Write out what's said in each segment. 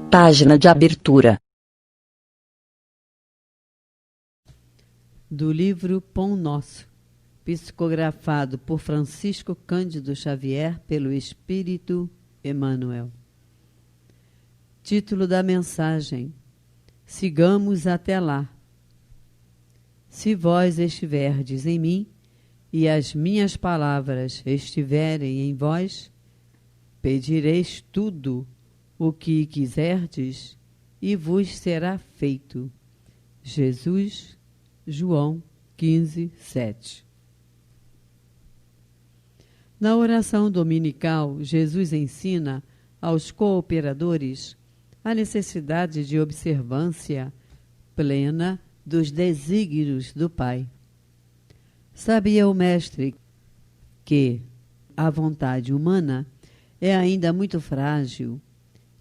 Página de abertura. Do livro Pão Nosso, psicografado por Francisco Cândido Xavier pelo Espírito Emmanuel. Título da mensagem: Sigamos até lá. Se vós estiverdes em mim, e as minhas palavras estiverem em vós, pedireis tudo o que quiserdes, e vos será feito. Jesus, João 15, 7. Na oração dominical, Jesus ensina aos cooperadores a necessidade de observância plena dos desígnios do Pai. Sabia o Mestre que a vontade humana é ainda muito frágil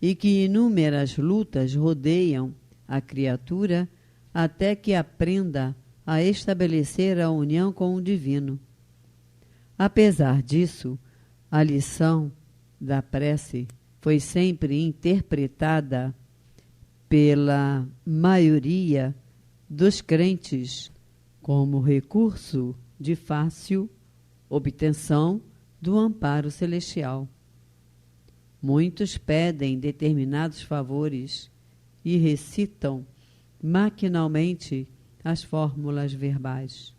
e que inúmeras lutas rodeiam a criatura até que aprenda a estabelecer a união com o divino. Apesar disso, a lição da prece foi sempre interpretada pela maioria dos crentes como recurso de fácil obtenção do amparo celestial. Muitos pedem determinados favores e recitam maquinalmente as fórmulas verbais.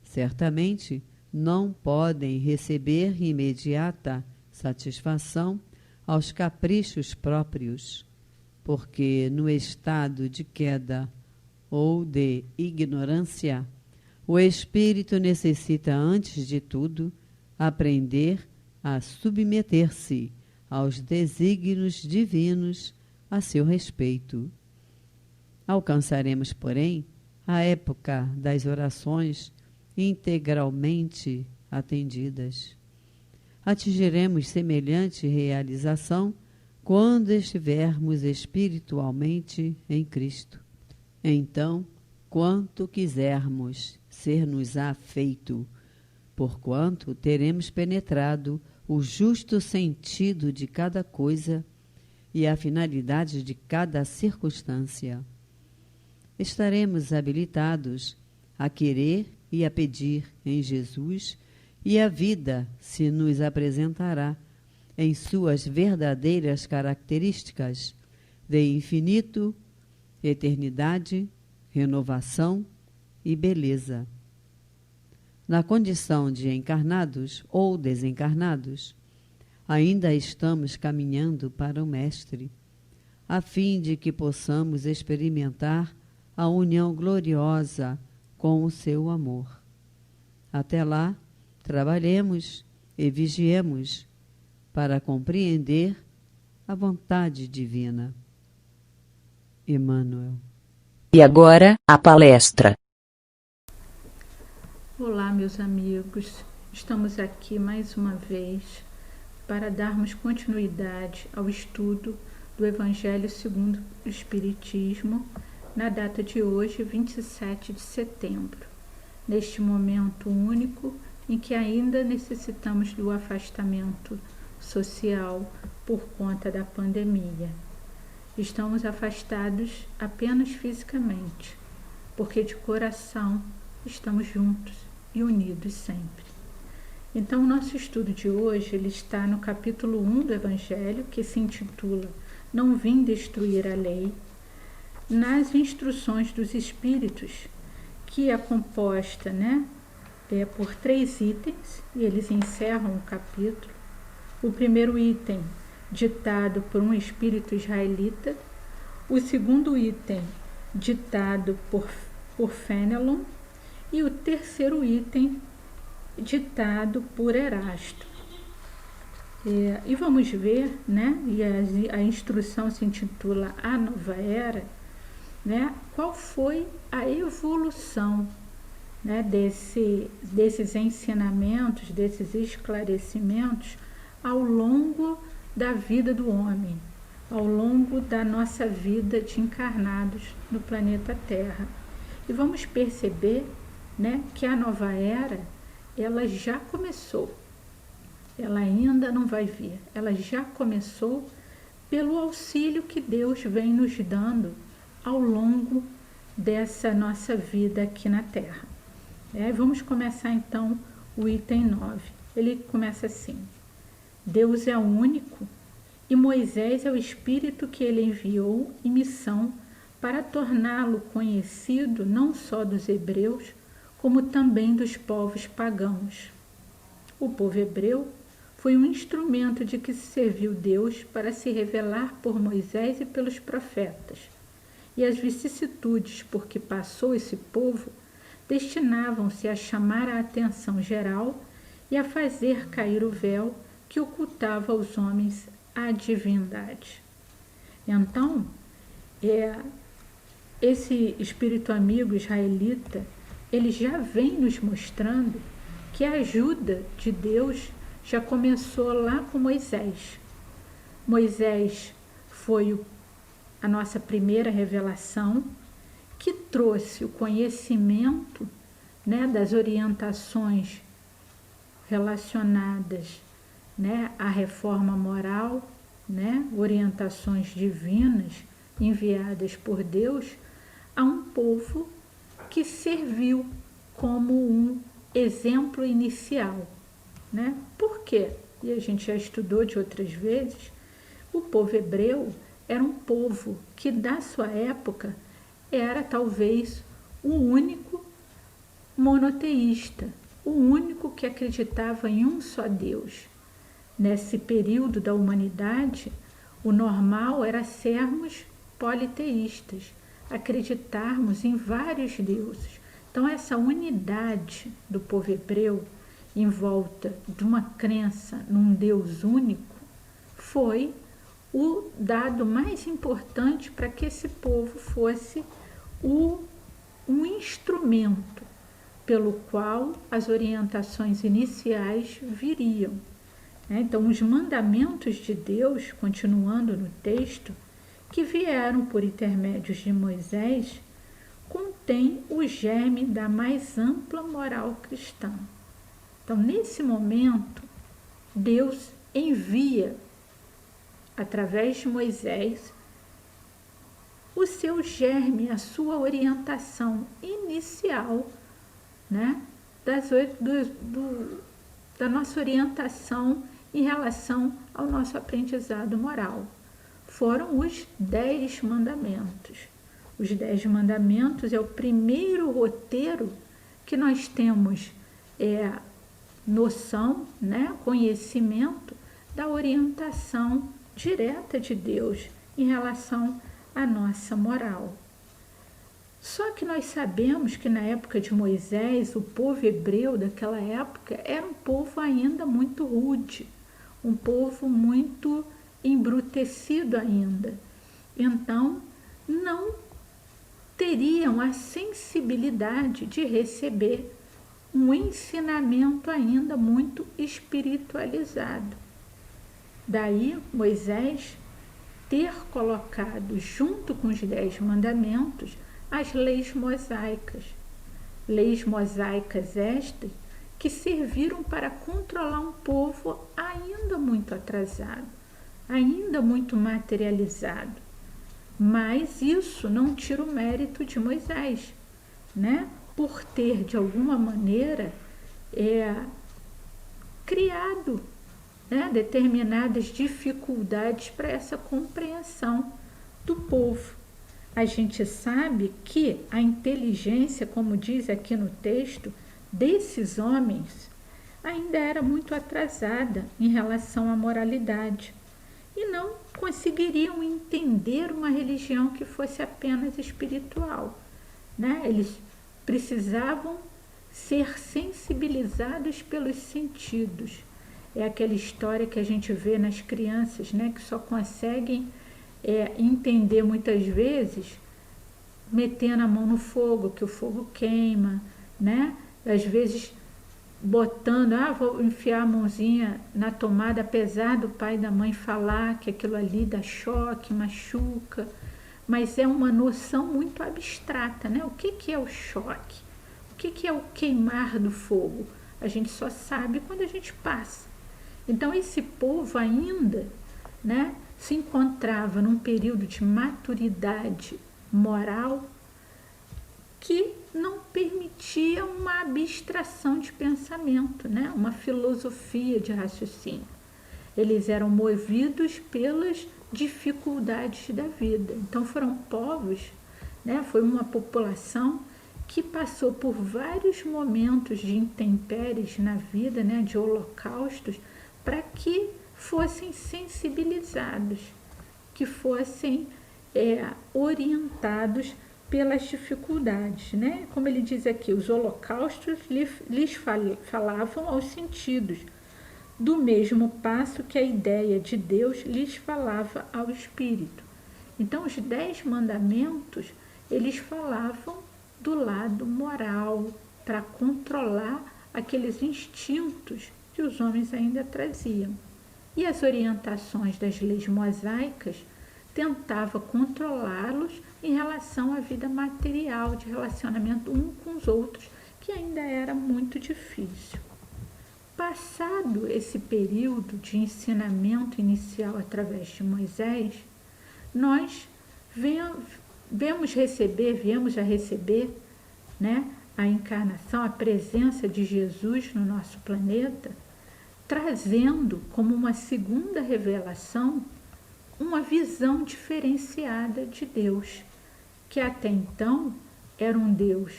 Certamente não podem receber imediata satisfação aos caprichos próprios, porque no estado de queda ou de ignorância, o espírito necessita, antes de tudo, aprender a submeter-se aos desígnios divinos a seu respeito. Alcançaremos, porém, a época das orações integralmente atendidas. Atingiremos semelhante realização quando estivermos espiritualmente em Cristo. Então, quanto quisermos ser-nos-á feito, porquanto teremos penetrado o justo sentido de cada coisa e a finalidade de cada circunstância. Estaremos habilitados a querer e a pedir em Jesus, e a vida se nos apresentará em suas verdadeiras características de infinito, eternidade, renovação e beleza. Na condição de encarnados ou desencarnados, ainda estamos caminhando para o Mestre, a fim de que possamos experimentar a união gloriosa com o seu amor. Até lá, trabalhemos e vigiemos para compreender a vontade divina. Emmanuel. E agora, a palestra. Olá, meus amigos. Estamos aqui mais uma vez para darmos continuidade ao estudo do Evangelho segundo o Espiritismo, na data de hoje, 27 de setembro, neste momento único em que ainda necessitamos do afastamento social por conta da pandemia. Estamos afastados apenas fisicamente, porque de coração estamos juntos e unidos sempre. Então, o nosso estudo de hoje ele está no capítulo 1 do Evangelho, que se intitula Não vim destruir a lei, nas instruções dos Espíritos, que é composta por 3 itens, e eles encerram o capítulo. O primeiro item, ditado por um espírito israelita. O segundo item, ditado por Fénelon. E o terceiro item, ditado por Erasto. E vamos ver, e a instrução se intitula A Nova Era, qual foi a evolução desses ensinamentos, desses esclarecimentos ao longo da vida do homem, ao longo da nossa vida de encarnados no planeta Terra. E vamos perceber que a nova era, ela já começou. Ela ainda não vai vir. Ela já começou pelo auxílio que Deus vem nos dando ao longo dessa nossa vida aqui na Terra. Vamos começar então o item 9. Ele começa assim: Deus é único e Moisés é o Espírito que ele enviou em missão para torná-lo conhecido não só dos hebreus, como também dos povos pagãos. O povo hebreu foi um instrumento de que se serviu Deus para se revelar por Moisés e pelos profetas. E as vicissitudes por que passou esse povo destinavam-se a chamar a atenção geral e a fazer cair o véu que ocultava aos homens a divindade. Então, esse espírito amigo israelita, ele já vem nos mostrando que a ajuda de Deus já começou lá com Moisés. Moisés foi a nossa primeira revelação, que trouxe o conhecimento, das orientações relacionadas, à reforma moral, orientações divinas enviadas por Deus a um povo que serviu como um exemplo inicial. Por quê? E a gente já estudou de outras vezes, o povo hebreu era um povo que, da sua época, era talvez o único monoteísta, o único que acreditava em um só Deus. Nesse período da humanidade, o normal era sermos politeístas, acreditarmos em vários deuses. Então, essa unidade do povo hebreu em volta de uma crença num Deus único foi o dado mais importante para que esse povo fosse um instrumento pelo qual as orientações iniciais viriam. Então, os mandamentos de Deus, continuando no texto, que vieram por intermédios de Moisés, contém o germe da mais ampla moral cristã. Então, nesse momento, Deus envia, através de Moisés, o seu germe, a sua orientação inicial, da nossa orientação em relação ao nosso aprendizado moral. Foram os 10 mandamentos. Os 10 mandamentos é o primeiro roteiro que nós temos noção, conhecimento da orientação direta de Deus em relação à nossa moral. Só que nós sabemos que na época de Moisés, o povo hebreu daquela época era um povo ainda muito rude, um povo muito embrutecido ainda. Então, não teriam a sensibilidade de receber um ensinamento ainda muito espiritualizado. Daí, Moisés ter colocado junto com os 10 mandamentos as leis mosaicas. Leis mosaicas estas que serviram para controlar um povo ainda muito atrasado, ainda muito materializado. Mas isso não tira o mérito de Moisés, por ter, de alguma maneira, criado determinadas dificuldades para essa compreensão do povo. A gente sabe que a inteligência, como diz aqui no texto, desses homens ainda era muito atrasada em relação à moralidade e não conseguiriam entender uma religião que fosse apenas espiritual. Eles precisavam ser sensibilizados pelos sentidos. É aquela história que a gente vê nas crianças, que só conseguem entender muitas vezes metendo a mão no fogo, que o fogo queima, às vezes botando, vou enfiar a mãozinha na tomada, apesar do pai e da mãe falar que aquilo ali dá choque, machuca, mas é uma noção muito abstrata, O que é o choque? O que é o queimar do fogo? A gente só sabe quando a gente passa. Então, esse povo ainda, se encontrava num período de maturidade moral que não permitia uma abstração de pensamento, né? Uma filosofia de raciocínio. Eles eram movidos pelas dificuldades da vida. Então foram povos, né? Foi uma população que passou por vários momentos de intempéries na vida, né? De holocaustos, para que fossem sensibilizados, que fossem orientados pelas dificuldades, né? Como ele diz aqui, os holocaustos lhes falavam aos sentidos, do mesmo passo que a ideia de Deus lhes falava ao espírito. Então, os 10 mandamentos, eles falavam do lado moral, para controlar aqueles instintos que os homens ainda traziam. E as orientações das leis mosaicas tentava controlá-los em relação à vida material, de relacionamento um com os outros, que ainda era muito difícil. Passado esse período de ensinamento inicial através de Moisés, nós viemos a receber, né, a encarnação, a presença de Jesus no nosso planeta, trazendo como uma segunda revelação uma visão diferenciada de Deus, que até então era um Deus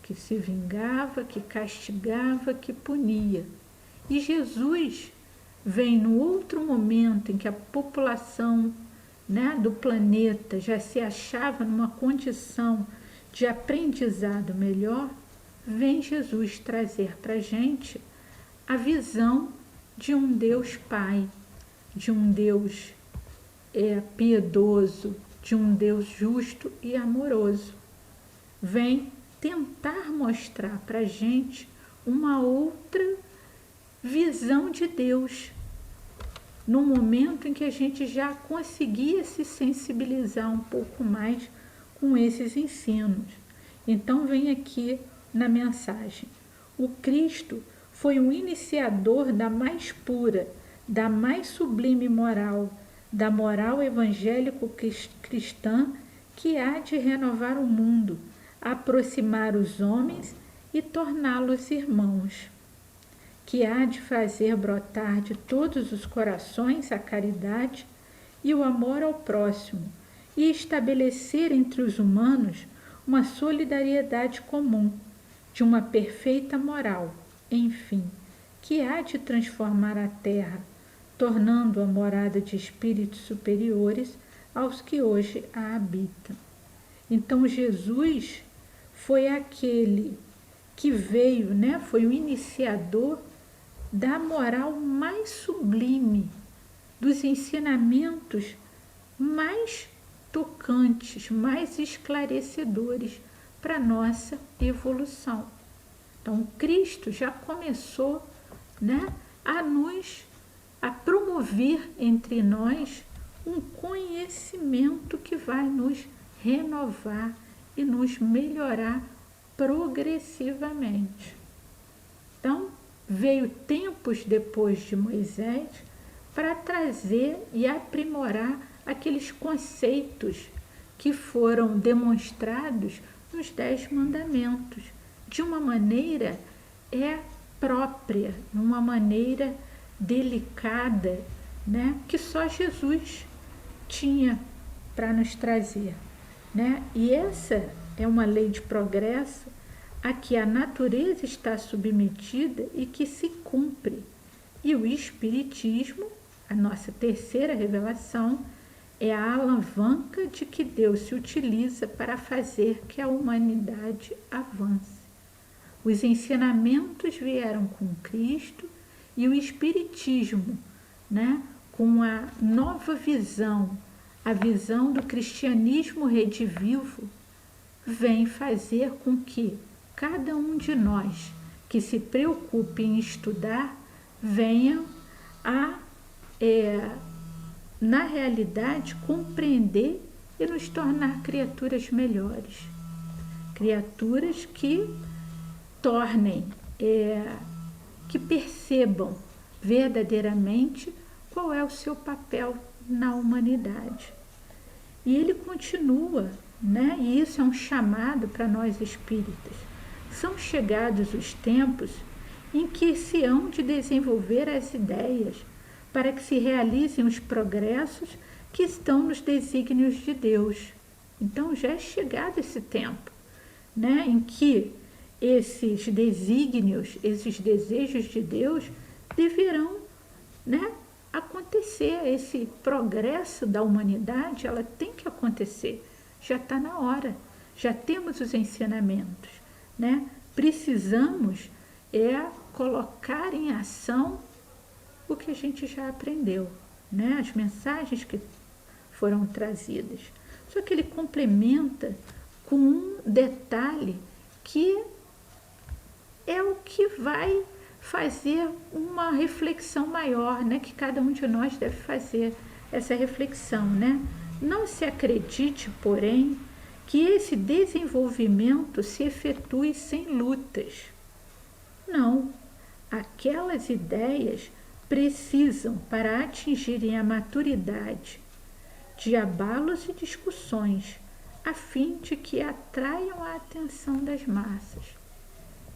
que se vingava, que castigava, que punia. E Jesus vem no outro momento em que a população, né, do planeta já se achava numa condição de aprendizado melhor, vem Jesus trazer para a gente a visão de um Deus Pai, de um Deus piedoso, de um Deus justo e amoroso. Vem tentar mostrar para a gente uma outra visão de Deus, no momento em que a gente já conseguia se sensibilizar um pouco mais com esses ensinos. Então vem aqui na mensagem: o Cristo foi um iniciador da mais pura, da mais sublime moral, da moral evangélico-cristã que há de renovar o mundo, aproximar os homens e torná-los irmãos, que há de fazer brotar de todos os corações a caridade e o amor ao próximo e estabelecer entre os humanos uma solidariedade comum, de uma perfeita moral, enfim, que há de transformar a terra, tornando-a morada de espíritos superiores aos que hoje a habitam. Então Jesus foi aquele que veio, né, foi o iniciador da moral mais sublime, dos ensinamentos mais tocantes, mais esclarecedores para a nossa evolução. Então, Cristo já começou, né, a promover entre nós um conhecimento que vai nos renovar e nos melhorar progressivamente. Então, veio tempos depois de Moisés para trazer e aprimorar aqueles conceitos que foram demonstrados nos 10 mandamentos, de uma maneira própria, de uma maneira delicada, né, que só Jesus tinha para nos trazer, né? E essa é uma lei de progresso a que a natureza está submetida e que se cumpre. E o Espiritismo, a nossa terceira revelação, é a alavanca de que Deus se utiliza para fazer que a humanidade avance. Os ensinamentos vieram com Cristo e o Espiritismo, né, com a nova visão, a visão do cristianismo redivivo, vem fazer com que cada um de nós que se preocupe em estudar venha a, na realidade, compreender e nos tornar criaturas melhores. Criaturas que tornem, que percebam verdadeiramente qual é o seu papel na humanidade. E ele continua, né? E isso é um chamado para nós espíritas. São chegados os tempos em que se hão de desenvolver as ideias para que se realizem os progressos que estão nos desígnios de Deus. Então já é chegado esse tempo, né? Em que esses desígnios, esses desejos de Deus deverão, né, acontecer. Esse progresso da humanidade, ela tem que acontecer. Já está na hora, já temos os ensinamentos, né? Precisamos colocar em ação o que a gente já aprendeu, né? As mensagens que foram trazidas. Só que ele complementa com um detalhe que é o que vai fazer uma reflexão maior, né? Que cada um de nós deve fazer essa reflexão, né? Não se acredite, porém, que esse desenvolvimento se efetue sem lutas. Não, aquelas ideias precisam, para atingirem a maturidade, de abalos e discussões, a fim de que atraiam a atenção das massas.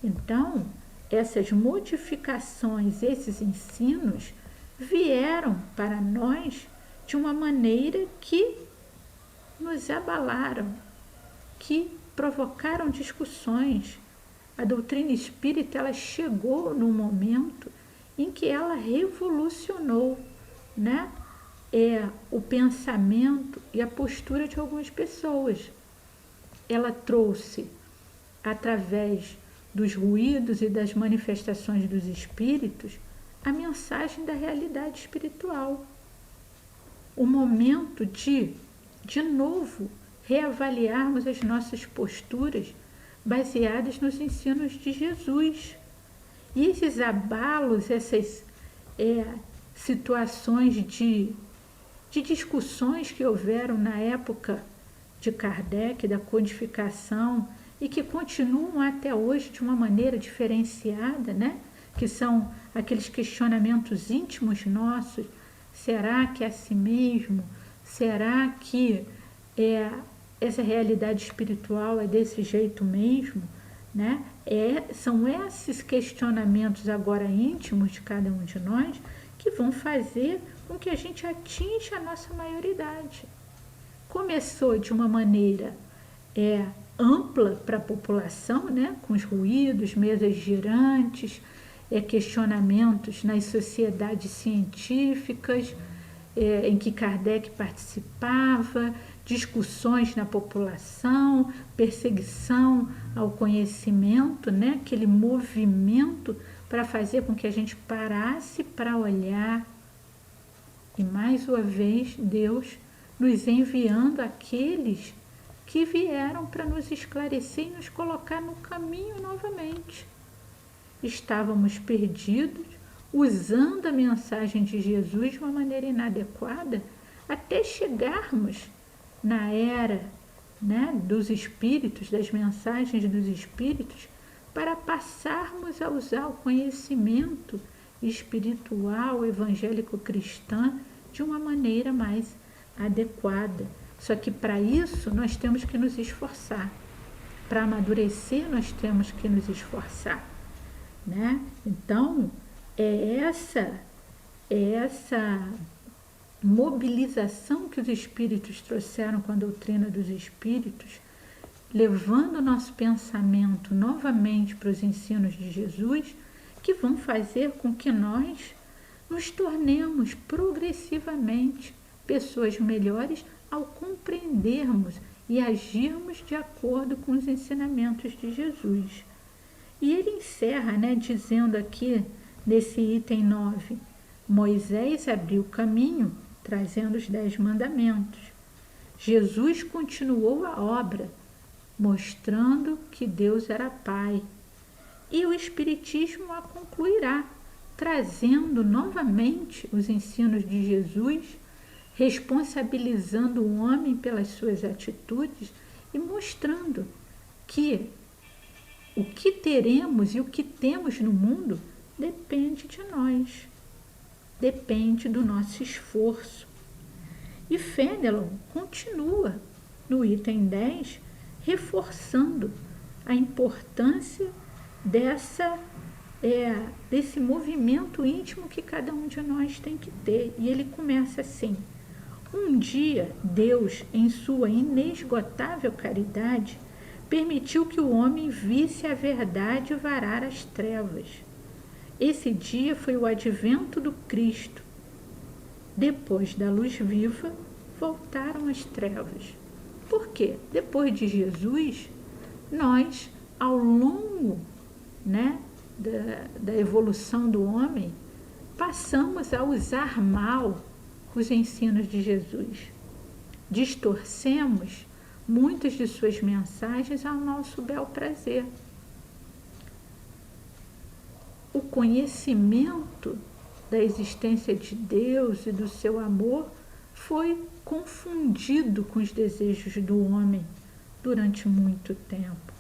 Então, essas modificações, esses ensinos, vieram para nós de uma maneira que nos abalaram, que provocaram discussões. A doutrina espírita, ela chegou num momento em que ela revolucionou, né? O pensamento e a postura de algumas pessoas. Ela trouxe, através dos ruídos e das manifestações dos espíritos, a mensagem da realidade espiritual. O momento de novo, reavaliarmos as nossas posturas baseadas nos ensinos de Jesus. E esses abalos, essas situações de discussões que houveram na época de Kardec, da codificação, e que continuam até hoje de uma maneira diferenciada, né? Que são aqueles questionamentos íntimos nossos. Será que é assim mesmo? Será que essa realidade espiritual é desse jeito mesmo? Né? São esses questionamentos agora íntimos de cada um de nós que vão fazer com que a gente atinja a nossa maioridade. Começou de uma maneira ampla para a população, né? Com os ruídos, mesas girantes, questionamentos nas sociedades científicas em que Kardec participava, discussões na população, perseguição ao conhecimento, né? Aquele movimento para fazer com que a gente parasse para olhar. E mais uma vez, Deus nos enviando aqueles que vieram para nos esclarecer e nos colocar no caminho novamente. Estávamos perdidos, usando a mensagem de Jesus de uma maneira inadequada, até chegarmos na era, né, dos espíritos, das mensagens dos espíritos, para passarmos a usar o conhecimento espiritual, evangélico-cristã, de uma maneira mais adequada. Só que para isso nós temos que nos esforçar. Para amadurecer nós temos que nos esforçar, né? Então, essa mobilização que os espíritos trouxeram com a doutrina dos espíritos, levando o nosso pensamento novamente para os ensinos de Jesus, que vão fazer com que nós nos tornemos progressivamente pessoas melhores ao compreendermos e agirmos de acordo com os ensinamentos de Jesus. E ele encerra, né, dizendo aqui, nesse item 9, Moisés abriu o caminho, trazendo os 10 mandamentos. Jesus continuou a obra, mostrando que Deus era Pai. E o Espiritismo a concluirá, trazendo novamente os ensinos de Jesus, responsabilizando o homem pelas suas atitudes e mostrando que o que teremos e o que temos no mundo depende de nós, depende do nosso esforço. E Fenelon continua no item 10, reforçando a importância desse movimento íntimo que cada um de nós tem que ter. E ele começa assim: um dia, Deus, em sua inesgotável caridade, permitiu que o homem visse a verdade varar as trevas. Esse dia foi o advento do Cristo. Depois da luz viva, voltaram as trevas. Por quê? Depois de Jesus, nós, ao longo, da evolução do homem, passamos a usar mal os ensinos de Jesus. Distorcemos muitas de suas mensagens ao nosso bel prazer. O conhecimento da existência de Deus e do seu amor foi confundido com os desejos do homem durante muito tempo,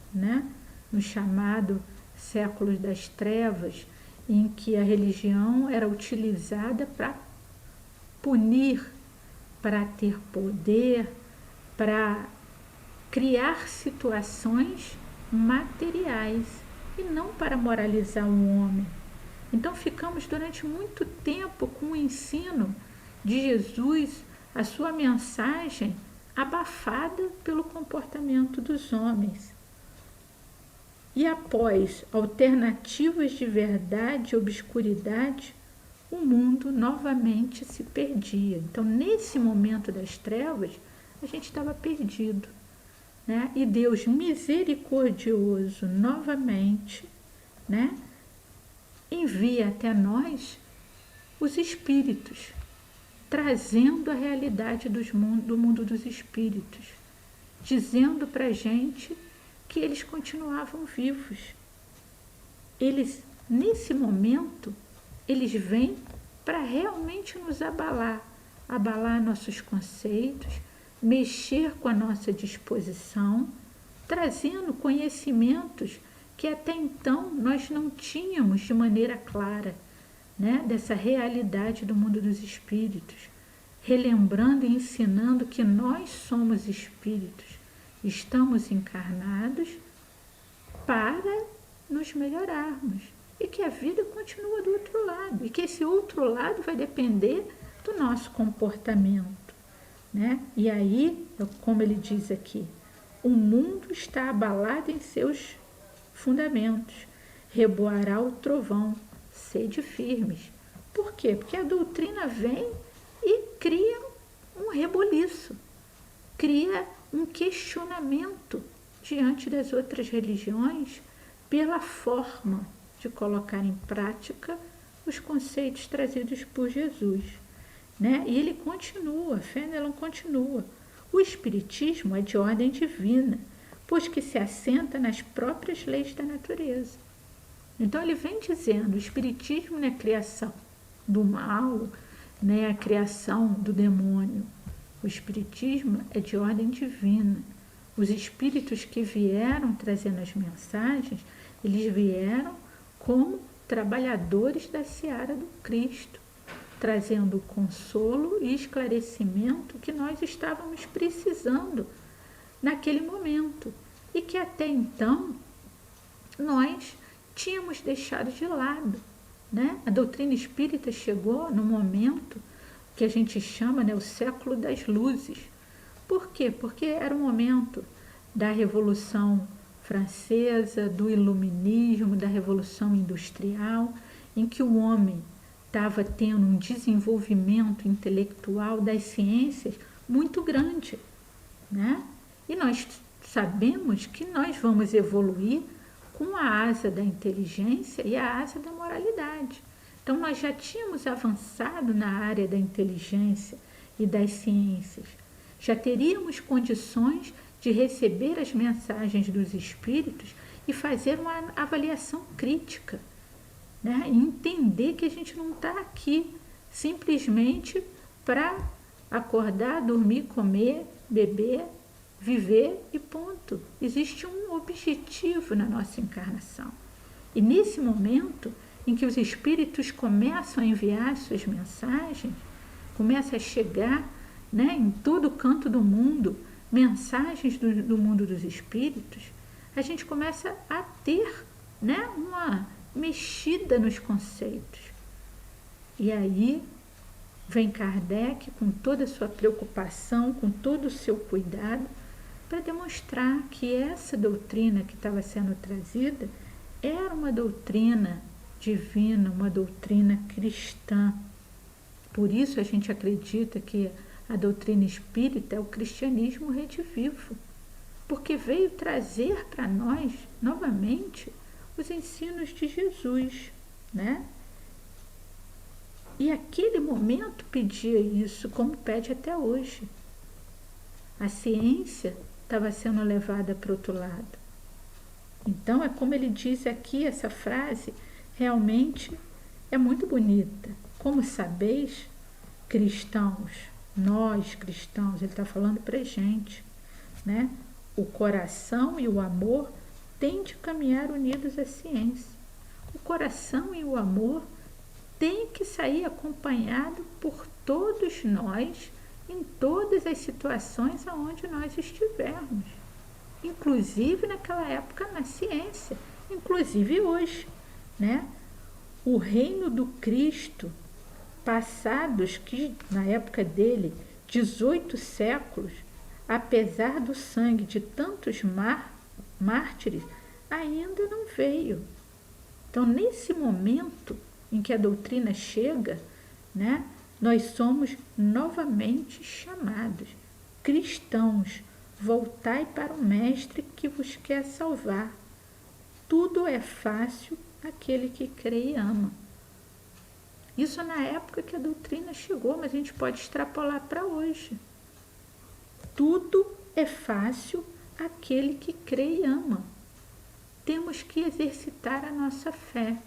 no chamado séculos das trevas, em que a religião era utilizada para punir, para ter poder, para criar situações materiais e não para moralizar o homem. Então ficamos durante muito tempo com o ensino de Jesus, a sua mensagem abafada pelo comportamento dos homens. E após alternativas de verdade e obscuridade, o mundo novamente se perdia. Então, nesse momento das trevas, a gente estava perdido, E Deus misericordioso novamente, envia até nós os espíritos, trazendo a realidade do mundo dos espíritos, dizendo para a gente que eles continuavam vivos. Eles, nesse momento, eles vêm para realmente nos abalar nossos conceitos, mexer com a nossa disposição, trazendo conhecimentos que até então nós não tínhamos de maneira clara, dessa realidade do mundo dos espíritos, relembrando e ensinando que nós somos espíritos, estamos encarnados para nos melhorarmos e que a vida continua do outro lado e que esse outro lado vai depender do nosso comportamento, E aí, como ele diz aqui, o mundo está abalado em seus fundamentos, reboará o trovão, sede firmes. Por quê? Porque a doutrina vem e cria um reboliço, cria um questionamento diante das outras religiões pela forma de colocar em prática os conceitos trazidos por Jesus, E ele continua, Fenelon continua: o espiritismo é de ordem divina, pois que se assenta nas próprias leis da natureza. Então ele vem dizendo: o espiritismo não é a criação do mal, nem a criação do demônio. O espiritismo é de ordem divina. Os espíritos que vieram trazendo as mensagens, eles vieram como trabalhadores da seara do Cristo, trazendo o consolo e esclarecimento que nós estávamos precisando naquele momento e que até então nós tínhamos deixado de lado, A doutrina espírita chegou no momento que a gente chama, o século das luzes. Por quê? Porque era o momento da Revolução Francesa, do Iluminismo, da Revolução Industrial, em que o homem estava tendo um desenvolvimento intelectual das ciências muito grande, E nós sabemos que nós vamos evoluir com a asa da inteligência e a asa da moralidade. Então, nós já tínhamos avançado na área da inteligência e das ciências. Já teríamos condições de receber as mensagens dos espíritos e fazer uma avaliação crítica, E entender que a gente não está aqui simplesmente para acordar, dormir, comer, beber, viver e ponto. Existe um objetivo na nossa encarnação. E nesse momento em que os espíritos começam a enviar suas mensagens, começa a chegar né, em todo canto do mundo, mensagens do mundo dos espíritos, a gente começa a ter, né, uma mexida nos conceitos. E aí vem Kardec com toda a sua preocupação, com todo o seu cuidado, para demonstrar que essa doutrina que estava sendo trazida era uma doutrina divina, uma doutrina cristã. Por isso a gente acredita que a doutrina espírita é o cristianismo redivivo, porque veio trazer para nós, novamente, os ensinos de Jesus, né? E aquele momento pedia isso, como pede até hoje. A ciência estava sendo levada para o outro lado. Então, é como ele diz aqui, essa frase realmente é muito bonita. Como sabeis, cristãos, nós cristãos, ele está falando para a gente, né? O coração e o amor têm de caminhar unidos à ciência. O coração e o amor têm que sair acompanhado por todos nós em todas as situações aonde nós estivermos, inclusive naquela época na ciência, inclusive hoje, né? O reino do Cristo, passados que na época dele 18 séculos, apesar do sangue de tantos mártires, ainda não veio. Então, nesse momento em que a doutrina chega, né, nós somos novamente chamados cristãos, voltai para o Mestre que vos quer salvar. Tudo é fácil àquele que crê e ama. Isso na época que a doutrina chegou, mas a gente pode extrapolar para hoje. Tudo é fácil àquele que crê e ama. Temos que exercitar a nossa fé.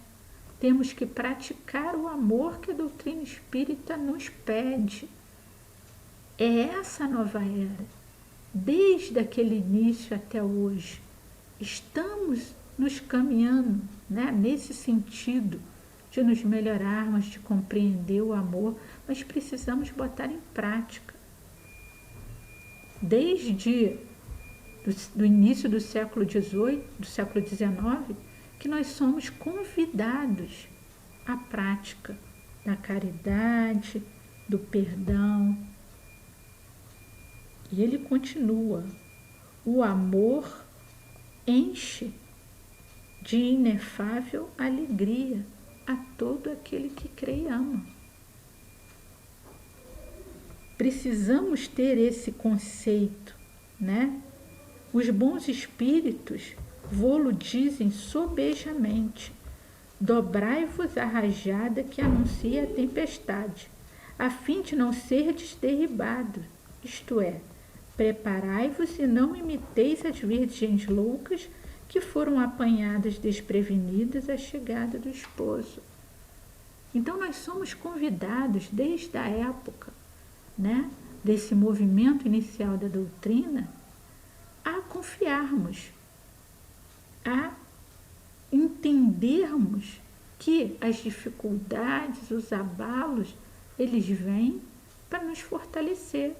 Temos que praticar o amor que a doutrina espírita nos pede. É essa nova era. Desde aquele início até hoje, estamos nos caminhando, né, nesse sentido de nos melhorarmos, de compreender o amor, mas precisamos botar em prática. Desde do início do século XVIII, do século XIX, que nós somos convidados à prática da caridade, do perdão. E ele continua: o amor enche de inefável alegria a todo aquele que crê e ama. Precisamos ter esse conceito, né? Os bons espíritos vô-lo dizem sobejamente: dobrai-vos a rajada que anuncia a tempestade, a fim de não serdes derribados, isto é, preparai-vos e não imiteis as virgens loucas que foram apanhadas desprevenidas à chegada do esposo. Então nós somos convidados desde a época, né, desse movimento inicial da doutrina, a confiarmos, a entendermos que as dificuldades, os abalos, eles vêm para nos fortalecer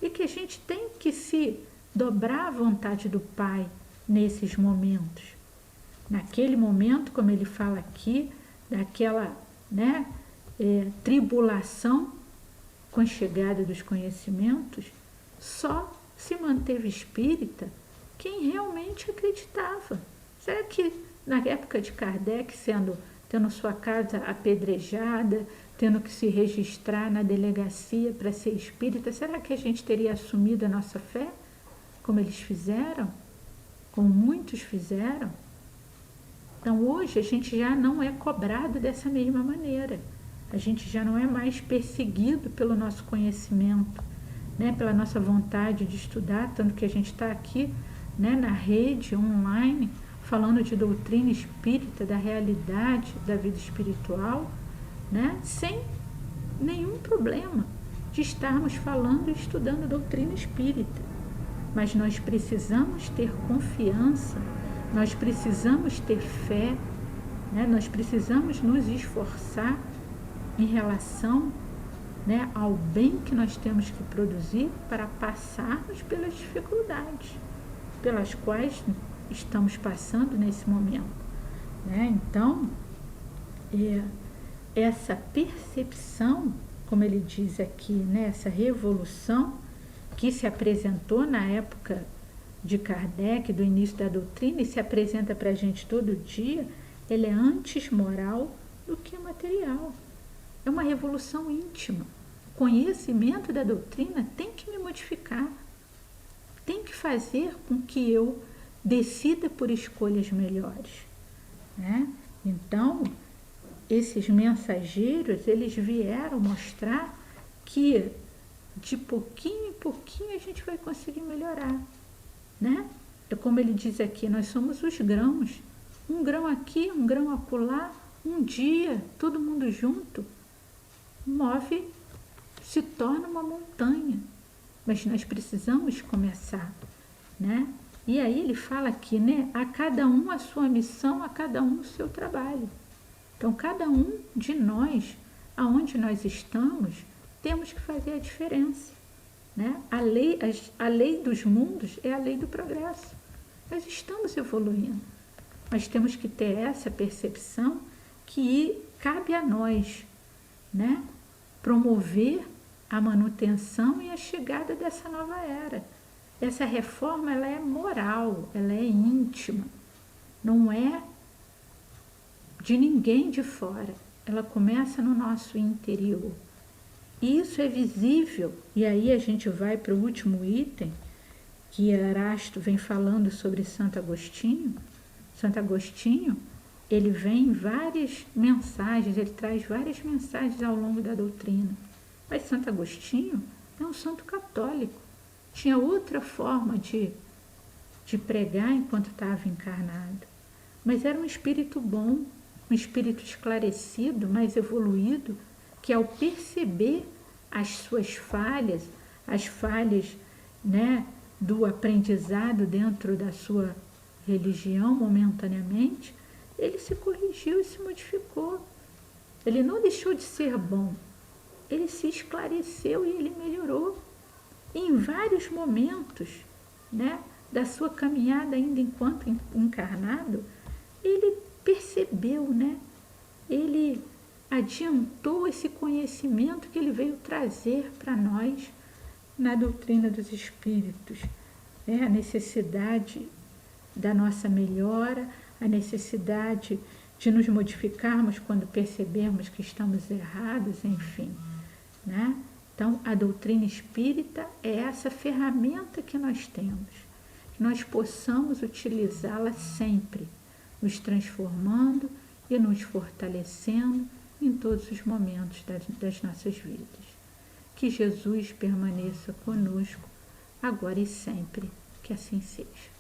e que a gente tem que se dobrar à vontade do Pai nesses momentos. Naquele momento, como ele fala aqui, daquela, né, tribulação com a chegada dos conhecimentos, só se manteve espírita quem realmente acreditava. Será que na época de Kardec, tendo sua casa apedrejada, tendo que se registrar na delegacia para ser espírita, será que a gente teria assumido a nossa fé como eles fizeram? Como muitos fizeram? Então hoje a gente já não é cobrado dessa mesma maneira. A gente já não é mais perseguido pelo nosso conhecimento, né, pela nossa vontade de estudar, tanto que a gente está aqui, né, na rede online, falando de doutrina espírita, da realidade da vida espiritual, né, sem nenhum problema de estarmos falando e estudando doutrina espírita. Mas nós precisamos ter confiança, nós precisamos ter fé, né, nós precisamos nos esforçar em relação né, ao bem que nós temos que produzir para passarmos pelas dificuldades pelas quais estamos passando nesse momento, né? Então, essa percepção, como ele diz aqui, né, essa revolução que se apresentou na época de Kardec, do início da doutrina, e se apresenta para a gente todo dia, ele é antes moral do que material. É uma revolução íntima. O conhecimento da doutrina tem que me modificar, tem que fazer com que eu decida por escolhas melhores, né? Então, esses mensageiros, eles vieram mostrar que de pouquinho em pouquinho a gente vai conseguir melhorar, né? É como ele diz aqui, nós somos os grãos. Um grão aqui, um grão acolá, um dia, todo mundo junto, move, se torna uma montanha. Mas nós precisamos começar, né? E aí ele fala aqui, né? A cada um a sua missão, a cada um o seu trabalho. Então, cada um de nós, aonde nós estamos, temos que fazer a diferença, né? A lei dos mundos é a lei do progresso. Nós estamos evoluindo, mas temos que ter essa percepção que cabe a nós, né, promover a manutenção e a chegada dessa nova era. Essa reforma, ela é moral, ela é íntima, não é de ninguém de fora, ela começa no nosso interior. E isso é visível, e aí a gente vai para o último item, que Erasto vem falando sobre Santo Agostinho. Santo Agostinho, ele vem em várias mensagens, ele traz várias mensagens ao longo da doutrina. Mas Santo Agostinho é um santo católico. Tinha outra forma de pregar enquanto estava encarnado. Mas era um espírito bom, um espírito esclarecido, mais evoluído, que ao perceber as suas falhas, as falhas, né, do aprendizado dentro da sua religião momentaneamente, ele se corrigiu e se modificou. Ele não deixou de ser bom, ele se esclareceu e ele melhorou. E em vários momentos, né, da sua caminhada ainda enquanto encarnado, ele percebeu, né, ele adiantou esse conhecimento que ele veio trazer para nós na doutrina dos espíritos, né, a necessidade da nossa melhora, a necessidade de nos modificarmos quando percebermos que estamos errados, enfim, né? Então, a doutrina espírita é essa ferramenta que nós temos, que nós possamos utilizá-la sempre, nos transformando e nos fortalecendo em todos os momentos das nossas vidas. Que Jesus permaneça conosco, agora e sempre, que assim seja.